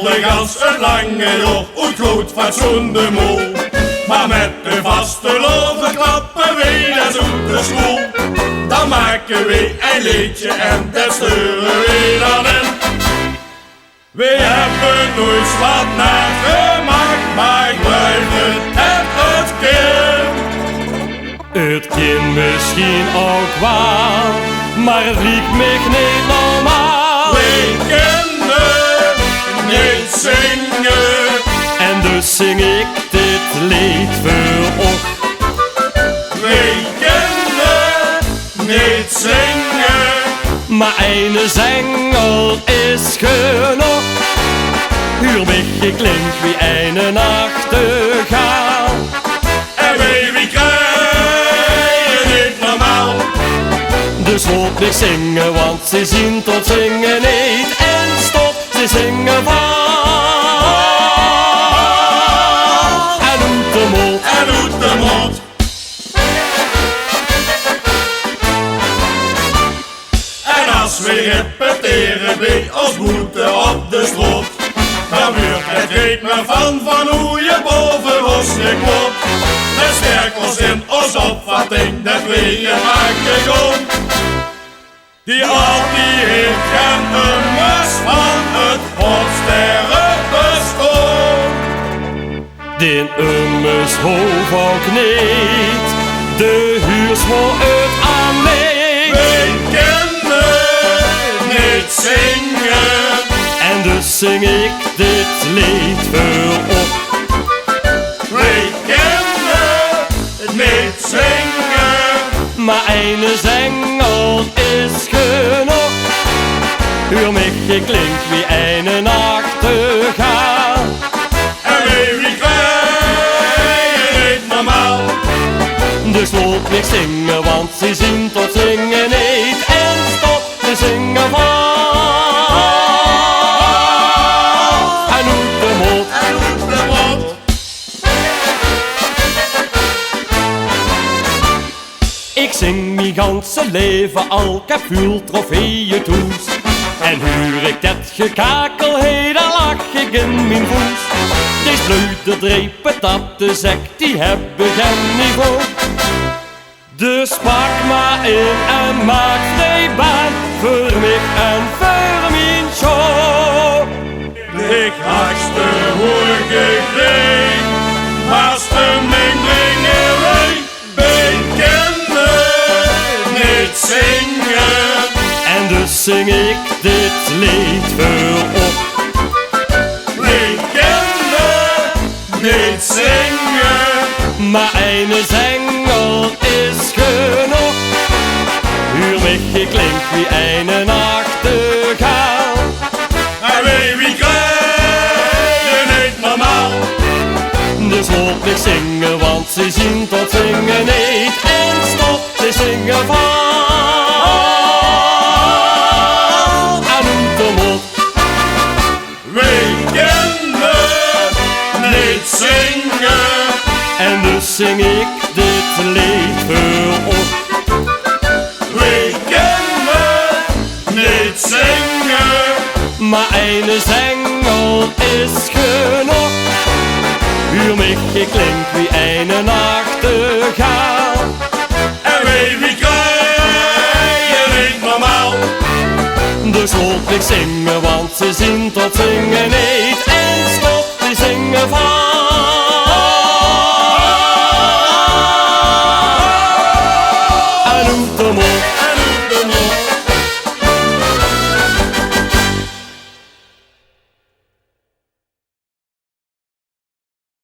al de gans het lange jaar uit goed fatsoen de moe. Maar met de vaste loven klappen we dat uit de school. Dan maken we een liedje en dat sturen we dan in. We hebben nooit wat nagemaakt, maar ik blijf het kind. Het kind misschien ook wel, maar het liep me niet normaal. We kunnen niet zingen en dus zing ik dit lied voor op. We kunnen niet zingen, maar een zengel is genoeg. Huur beetje klinkt wie een nachtegaal. En wie krijgen niet normaal. Dus hoop ik zingen, want ze zien tot zingen niet. En stop, ze zingen van. En doet de mot, en doet de mot. En als we repeteren bij ons boete op de strot, dan wordt het ritme van hoe je boven ons geklopt. De sterkels in ons opvatting, dat we je maken gewoon. Die altijd heeft geen nummers van het onsterrenbestoon. Den ummers hoofd ook niet, de huurs voor het aanneemt. We kunnen niet zingen en dus zing ik dit lied voor op. We kunnen niet zingen, maar een zengel is genoeg. Huur mij klinkt wie een nachtegaal. en wie krijgen niet normaal. Dus loop niet zingen, want ze zien tot zingen niet. En stop te zingen van. En doet de mot, En doet de mot. ik zing mijn ganse leven al, ik heb veel trofeeën toes. En huur ik dat gekakel, hé, dan lach ik in mijn voet. Die sluiten drepen dat de zek, die hebben geen niveau. Dus pak maar in en maak vrij baan voor mij en voor mijn show. Ik hakste hoor gekreeg, maar stemming brengen wij. We kunnen niet zingen, En dus zing ik dit lied voor op. we kunnen niet zingen, Maar een zengel is genoeg. Huur mij klinkt wie een nachtegaal. en wie krijgen niet normaal. Dus loop ik zingen, want ze zien tot zingen niet. En stop, ze zingen van. En doet de mot, We kunnen niet zingen, en dus zing ik dit lied voor op. we kunnen niet zingen, Maar een zengel is genoeg. Huur mij klinkt wie een nachtegaal. en wie krijgen niet normaal. Dus loop ik zingen, want ze zien tot zingen niet.